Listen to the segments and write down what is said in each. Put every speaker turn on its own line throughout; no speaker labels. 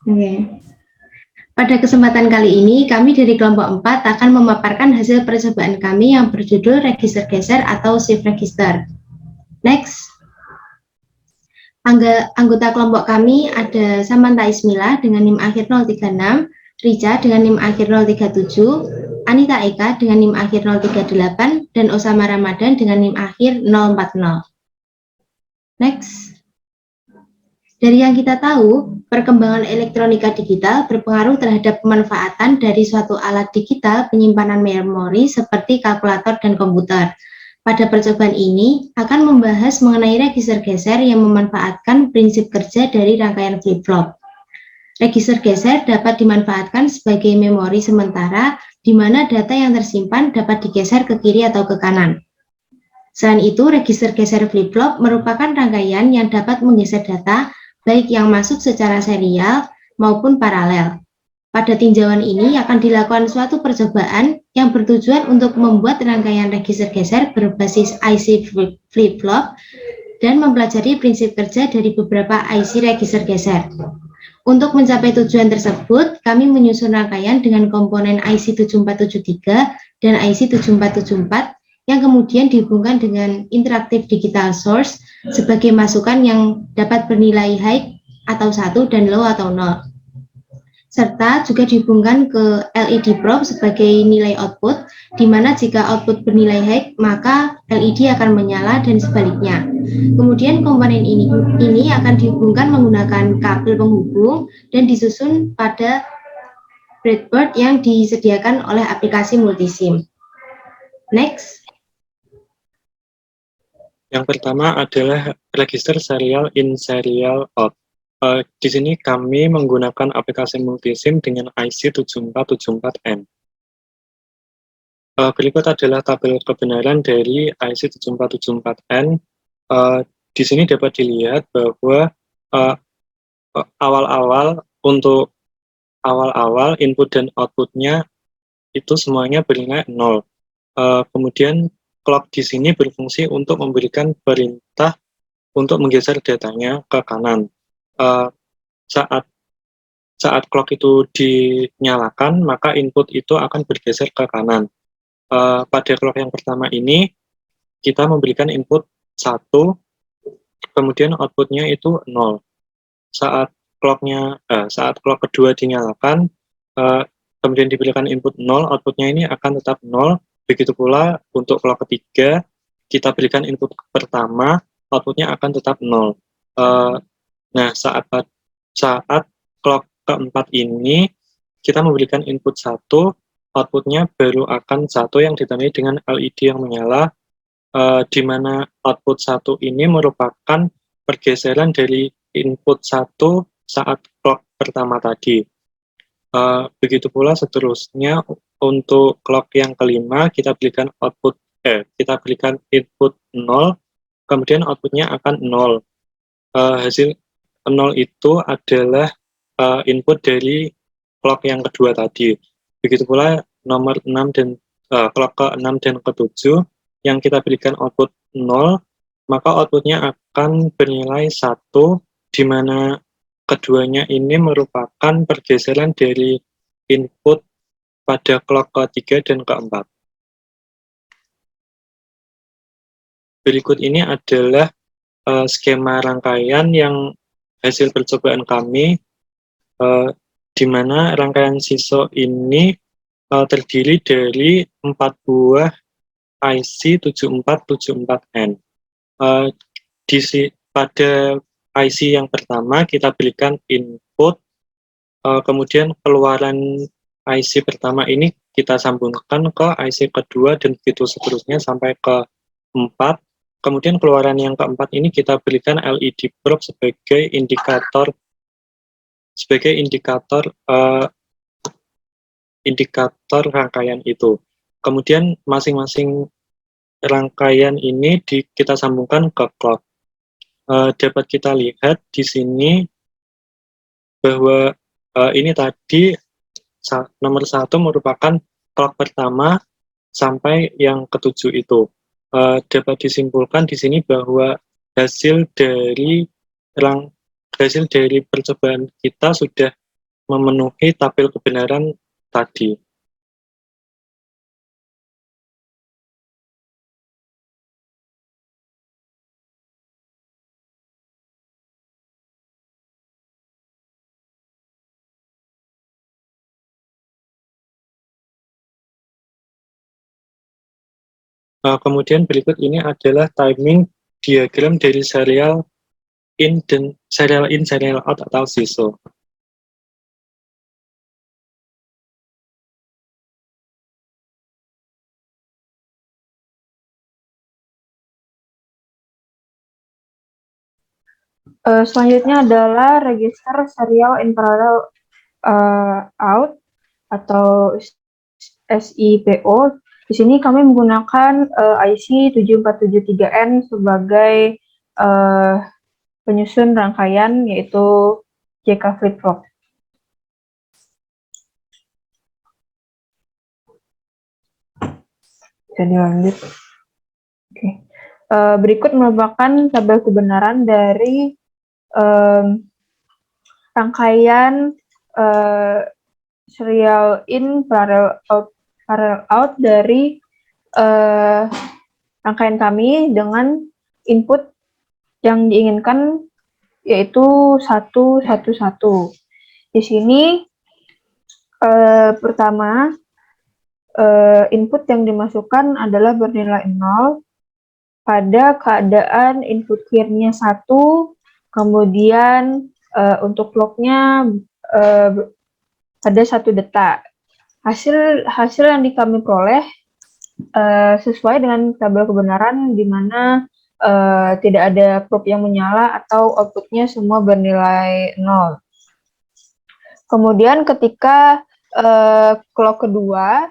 Oke. Pada kesempatan kali ini, kami dari kelompok 4 akan memaparkan hasil percobaan kami yang berjudul register geser atau shift register. Next. Anggota kelompok kami ada Samantha Ismila dengan NIM akhir 036, Rica dengan NIM akhir 037, Anita Eka dengan NIM akhir 038, dan Osama Ramadan dengan NIM akhir 040. Next. Dari yang kita tahu, perkembangan elektronika digital berpengaruh terhadap pemanfaatan dari suatu alat digital penyimpanan memori seperti kalkulator dan komputer. Pada percobaan ini akan membahas mengenai register geser yang memanfaatkan prinsip kerja dari rangkaian flip-flop. Register geser dapat dimanfaatkan sebagai memori sementara di mana data yang tersimpan dapat digeser ke kiri atau ke kanan. Selain itu, register geser flip-flop merupakan rangkaian yang dapat menggeser data baik yang masuk secara serial maupun paralel. Pada tinjauan ini akan dilakukan suatu percobaan yang bertujuan untuk membuat rangkaian register geser berbasis IC flip-flop dan mempelajari prinsip kerja dari beberapa IC register geser. Untuk mencapai tujuan tersebut, kami menyusun rangkaian dengan komponen IC 7473 dan IC 7474 yang kemudian dihubungkan dengan interaktif digital source sebagai masukan yang dapat bernilai high atau 1 dan low atau 0. Serta juga dihubungkan ke LED probe sebagai nilai output, di mana jika output bernilai high, maka LED akan menyala dan sebaliknya. Kemudian komponen ini akan dihubungkan menggunakan kabel penghubung dan disusun pada breadboard yang disediakan oleh aplikasi multisim. Next.
Yang pertama adalah register serial in serial out. Di sini kami menggunakan aplikasi multisim dengan IC 7474N. Berikut adalah tabel kebenaran dari IC 7474N. Di sini dapat dilihat bahwa untuk awal-awal input dan outputnya itu semuanya bernilai 0. Kemudian clock di sini berfungsi untuk memberikan perintah untuk menggeser datanya ke kanan. Saat clock itu dinyalakan, maka input itu akan bergeser ke kanan. Pada clock yang pertama ini, kita memberikan input 1, kemudian outputnya itu 0. Saat clock kedua dinyalakan, kemudian diberikan input 0, outputnya ini akan tetap 0. Begitu pula untuk clock ketiga, kita berikan input pertama, outputnya akan tetap 0. Nah, saat clock keempat ini, kita memberikan input 1, outputnya baru akan 1 yang ditandai dengan LED yang menyala, di mana output 1 ini merupakan pergeseran dari input 1 saat clock pertama tadi. Begitu pula seterusnya untuk clock yang kelima, kita berikan input 0, kemudian outputnya akan 0. Hasil 0 itu adalah input dari clock yang kedua tadi. Begitu pula nomor 6 dan clock ke-6 dan ke-7 yang kita berikan output 0, maka outputnya akan bernilai 1, di mana keduanya ini merupakan pergeseran dari input pada clock ke-3 dan ke-4. Berikut ini adalah skema rangkaian yang hasil percobaan kami, di mana rangkaian SISO ini terdiri dari 4 buah IC 7474N. Pada IC yang pertama kita berikan input, kemudian keluaran IC pertama ini kita sambungkan ke IC kedua dan begitu seterusnya sampai ke 4. Kemudian keluaran yang keempat ini kita berikan LED probe sebagai indikator rangkaian itu. Kemudian masing-masing rangkaian ini kita sambungkan ke clock. Dapat kita lihat di sini bahwa ini tadi nomor 1 merupakan clock pertama sampai yang ke-7 itu. Dapat disimpulkan di sini bahwa hasil dari percobaan kita sudah memenuhi tabel kebenaran tadi. Kemudian berikut ini adalah timing diagram dari serial in dan serial in, serial out atau SISO.
Selanjutnya adalah register serial in parallel out atau SIPO. Di sini kami menggunakan IC 7473N sebagai penyusun rangkaian, yaitu JK flip-flop. Jadi lanjut. Oke. Berikut merupakan tabel kebenaran dari rangkaian serial in parallel out dari rangkaian kami dengan input yang diinginkan, yaitu 111. Di sini pertama input yang dimasukkan adalah bernilai 0 pada keadaan input clear-nya 1, kemudian untuk clock-nya ada 1 detak. Hasil yang kami peroleh sesuai dengan tabel kebenaran, di mana tidak ada probe yang menyala atau outputnya semua bernilai 0. Kemudian ketika clock kedua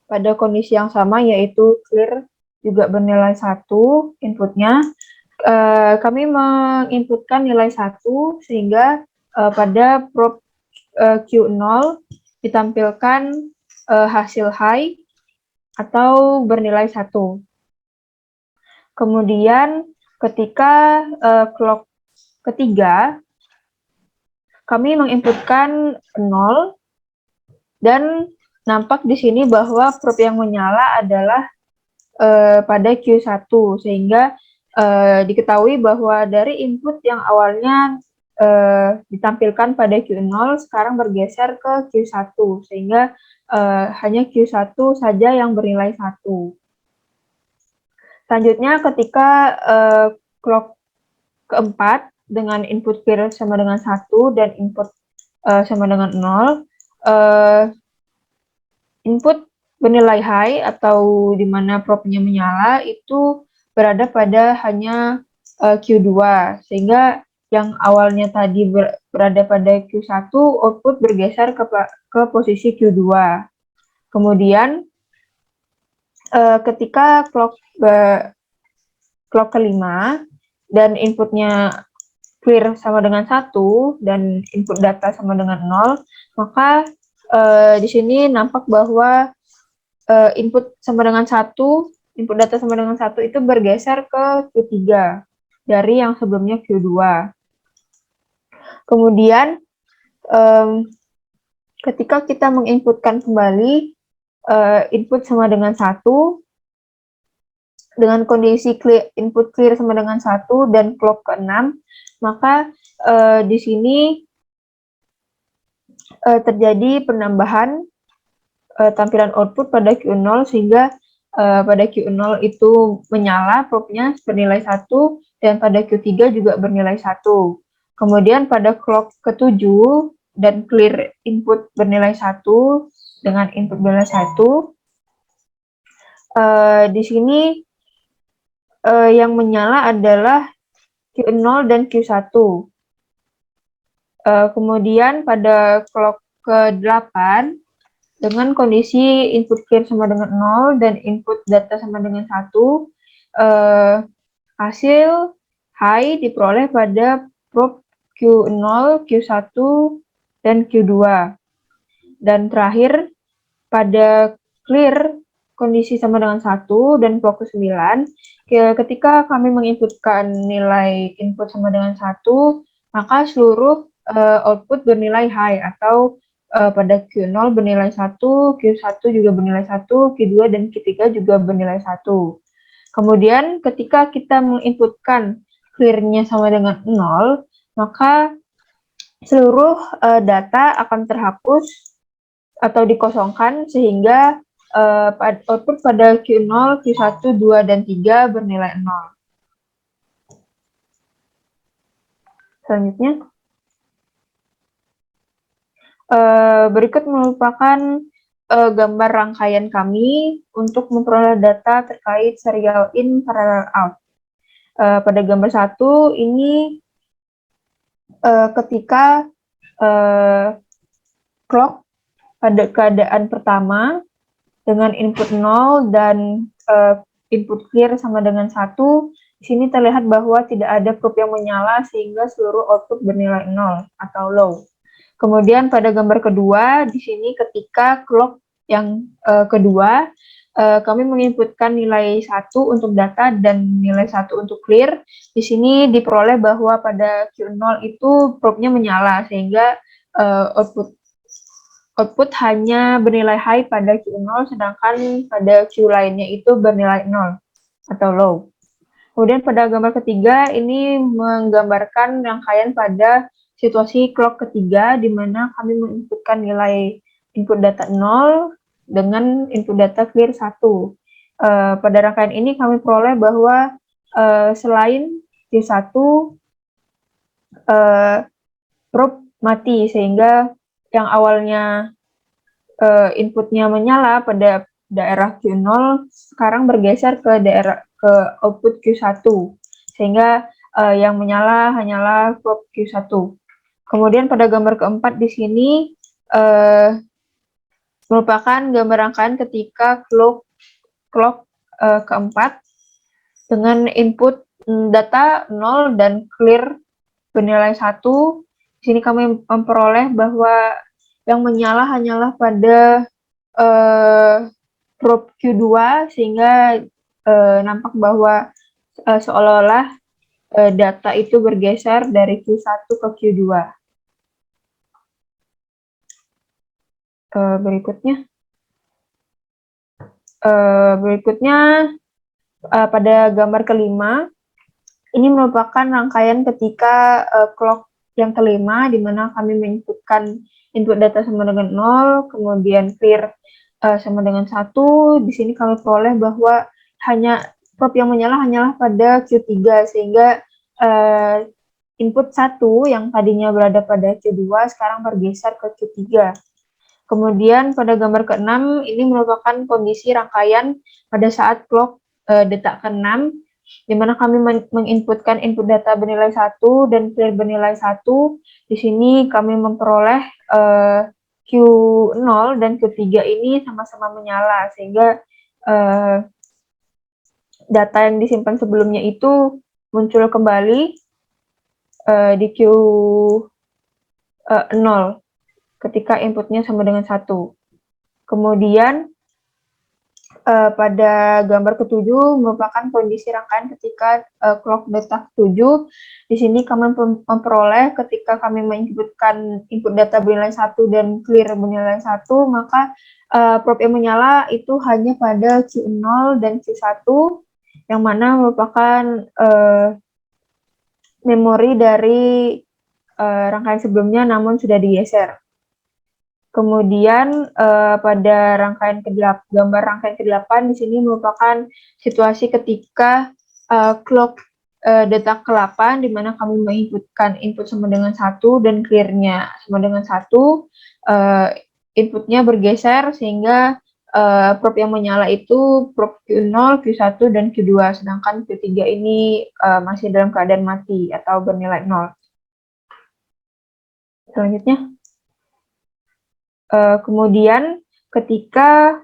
pada kondisi yang sama, yaitu clear juga bernilai 1 inputnya, kami menginputkan nilai 1 sehingga pada probe Q0 ditampilkan hasil high atau bernilai 1. Kemudian ketika clock ketiga, kami menginputkan 0 dan nampak di sini bahwa probe yang menyala adalah pada Q1, sehingga diketahui bahwa dari input yang awalnya ditampilkan pada Q0 sekarang bergeser ke Q1, sehingga hanya Q1 saja yang bernilai 1. Selanjutnya ketika clock keempat dengan input clear sama dengan 1 dan input sama dengan 0, input bernilai high atau di mana probe-nya menyala itu berada pada hanya Q2, sehingga yang awalnya tadi berada pada Q1, output bergeser ke posisi Q2. Kemudian ketika clock kelima dan inputnya clear sama dengan 1 dan input data sama dengan 0, maka di sini nampak bahwa input sama dengan 1, input data sama dengan 1 itu bergeser ke Q3 dari yang sebelumnya Q2. Kemudian ketika kita menginputkan kembali input sama dengan 1 dengan kondisi input clear sama dengan 1 dan clock ke-6, maka di sini terjadi penambahan tampilan output pada Q0, sehingga pada Q0 itu menyala probe-nya bernilai 1 dan pada Q3 juga bernilai 1. Kemudian pada clock ke-7 dan clear input bernilai 1 dengan input bernilai 1, di sini yang menyala adalah Q0 dan Q1. Kemudian pada clock ke-8 dengan kondisi input clear sama dengan 0 dan input data sama dengan 1, hasil high diperoleh pada probe Q0, Q1, dan Q2. Dan terakhir, pada clear kondisi sama dengan 1 dan clock ke-9, ketika kami menginputkan nilai input sama dengan 1, maka seluruh output bernilai high atau pada Q0 bernilai 1, Q1 juga bernilai 1, Q2 dan Q3 juga bernilai 1. Kemudian ketika kita menginputkan clear-nya sama dengan 0, maka seluruh data akan terhapus atau dikosongkan sehingga output pada Q0, Q1, 2, dan 3 bernilai 0. Selanjutnya, berikut merupakan gambar rangkaian kami untuk memperoleh data terkait serial in parallel out. Pada gambar 1 ini ketika clock pada keadaan pertama dengan input 0 dan input clear sama dengan 1, di sini terlihat bahwa tidak ada probe yang menyala sehingga seluruh output bernilai 0 atau low. Kemudian pada gambar kedua, di sini ketika clock yang kedua, kami menginputkan nilai 1 untuk data dan nilai 1 untuk clear. Di sini diperoleh bahwa pada Q0 itu probe-nya menyala sehingga output hanya bernilai high pada Q0, sedangkan pada Q lainnya itu bernilai 0 atau low. Kemudian pada gambar ketiga, ini menggambarkan rangkaian pada situasi clock ketiga, di mana kami menginputkan nilai input data 0 dengan input data clear 1. Pada rangkaian ini kami peroleh bahwa selain Q1, probe mati, sehingga yang awalnya inputnya menyala pada daerah Q0 sekarang bergeser ke output Q1, sehingga yang menyala hanyalah probe Q1. Kemudian pada gambar keempat di sini merupakan gambar rangkaian ketika clock keempat dengan input data 0 dan clear bernilai 1. Di sini kami memperoleh bahwa yang menyala hanyalah pada probe Q2, sehingga nampak bahwa seolah-olah data itu bergeser dari Q1 ke Q2. Berikutnya pada gambar kelima, ini merupakan rangkaian ketika clock yang kelima, di mana kami menginputkan input data sama dengan 0, kemudian clear sama dengan 1. Di sini kami peroleh bahwa probe yang menyala hanyalah pada Q3, sehingga input 1 yang tadinya berada pada Q2 sekarang bergeser ke Q3. Kemudian pada gambar ke-6, ini merupakan kondisi rangkaian pada saat clock detak ke-6, di mana kami menginputkan input data bernilai 1 dan clear bernilai 1. Di sini kami memperoleh Q0 dan Q3 ini sama-sama menyala, sehingga data yang disimpan sebelumnya itu muncul kembali di Q0 ketika inputnya sama dengan 1. Kemudian pada gambar ke-7 merupakan kondisi rangkaian ketika clock detak 7. Di sini kami memperoleh ketika kami menginputkan input data bernilai 1 dan clear bernilai 1, maka probe yang menyala itu hanya pada Q0 dan Q1, yang mana merupakan memori dari rangkaian sebelumnya namun sudah digeser. Kemudian pada gambar rangkaian ke-8 di sini merupakan situasi ketika clock detak ke-8, di mana kami menginputkan input sama dengan 1 dan clear-nya sama dengan 1. Inputnya bergeser sehingga probe yang menyala itu probe Q0, Q1, dan Q2, sedangkan Q3 ini masih dalam keadaan mati atau bernilai 0. Selanjutnya, kemudian ketika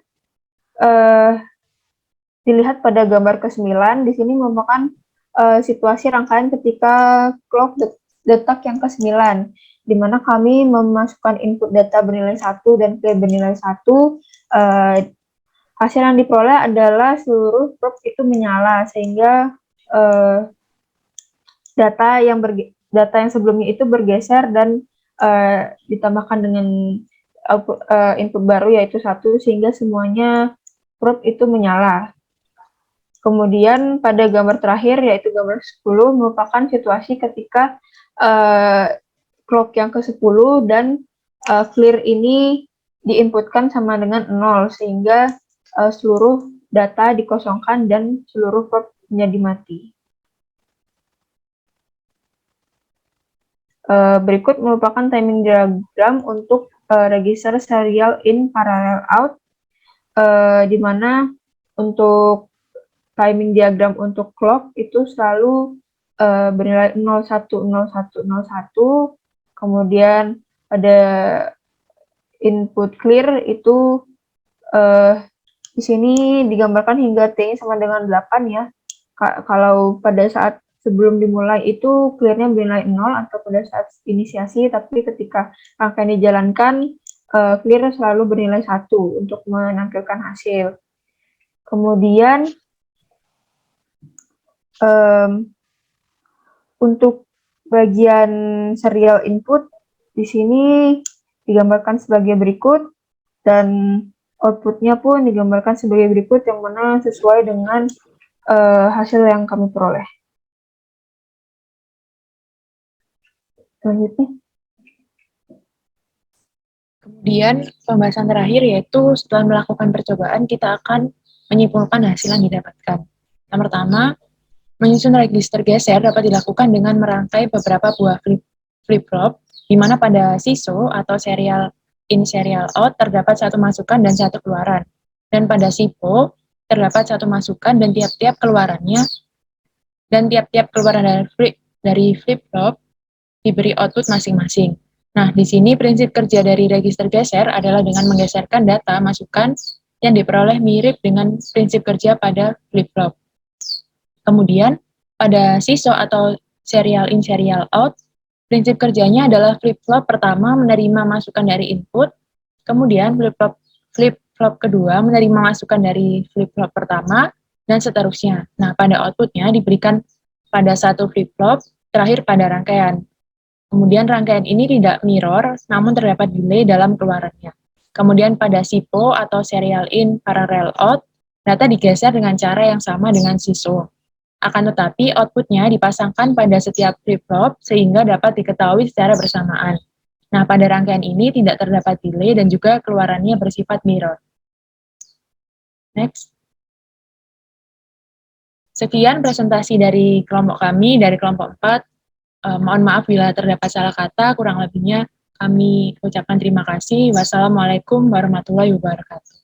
dilihat pada gambar ke-9, di sini merupakan situasi rangkaian ketika clock detak yang ke-9, di mana kami memasukkan input data bernilai 1 dan clear bernilai 1. Hasil yang diperoleh adalah seluruh probe itu menyala, sehingga data yang sebelumnya itu bergeser dan ditambahkan dengan input baru yaitu 1 sehingga semuanya probe itu menyala. Kemudian pada gambar terakhir yaitu gambar 10 merupakan situasi ketika clock yang ke-10 dan clear ini diinputkan sama dengan 0 sehingga seluruh data dikosongkan dan seluruh probe menjadi mati. Berikut merupakan timing diagram untuk register serial in parallel out, di mana untuk timing diagram untuk clock itu selalu bernilai 01, 01, 01, kemudian pada input clear itu di sini digambarkan hingga T sama dengan 8 ya. Kalau pada saat sebelum dimulai itu clear-nya bernilai 0 atau pada saat inisiasi, tapi ketika rangkaian dijalankan, clear selalu bernilai 1 untuk menampilkan hasil. Kemudian, untuk bagian serial input, di sini digambarkan sebagai berikut, dan outputnya pun digambarkan sebagai berikut, yang mana sesuai dengan hasil yang kami peroleh. Selanjutnya.
Kemudian pembahasan terakhir yaitu setelah melakukan percobaan kita akan menyimpulkan hasil yang didapatkan. Yang pertama, menyusun register geser dapat dilakukan dengan merangkai beberapa buah flip-flop, di mana pada SISO atau serial in serial out terdapat satu masukan dan satu keluaran. Dan pada SIPO terdapat satu masukan dan tiap-tiap keluaran dari flip-flop diberi output masing-masing. Nah, di sini prinsip kerja dari register geser adalah dengan menggeserkan data masukan yang diperoleh mirip dengan prinsip kerja pada flip-flop. Kemudian, pada SISO atau serial in serial out, prinsip kerjanya adalah flip-flop pertama menerima masukan dari input, kemudian flip-flop kedua menerima masukan dari flip-flop pertama, dan seterusnya. Nah, pada outputnya diberikan pada satu flip-flop, terakhir pada rangkaian. Kemudian rangkaian ini tidak mirror, namun terdapat delay dalam keluarannya. Kemudian pada SIPO atau serial in parallel out, data digeser dengan cara yang sama dengan SISO. Akan tetapi outputnya dipasangkan pada setiap flip-flop sehingga dapat diketahui secara bersamaan. Nah, pada rangkaian ini tidak terdapat delay dan juga keluarannya bersifat mirror. Next. Sekian presentasi dari kelompok kami, dari kelompok 4. Mohon maaf bila terdapat salah kata, kurang lebihnya kami ucapkan terima kasih. Wassalamualaikum warahmatullahi wabarakatuh.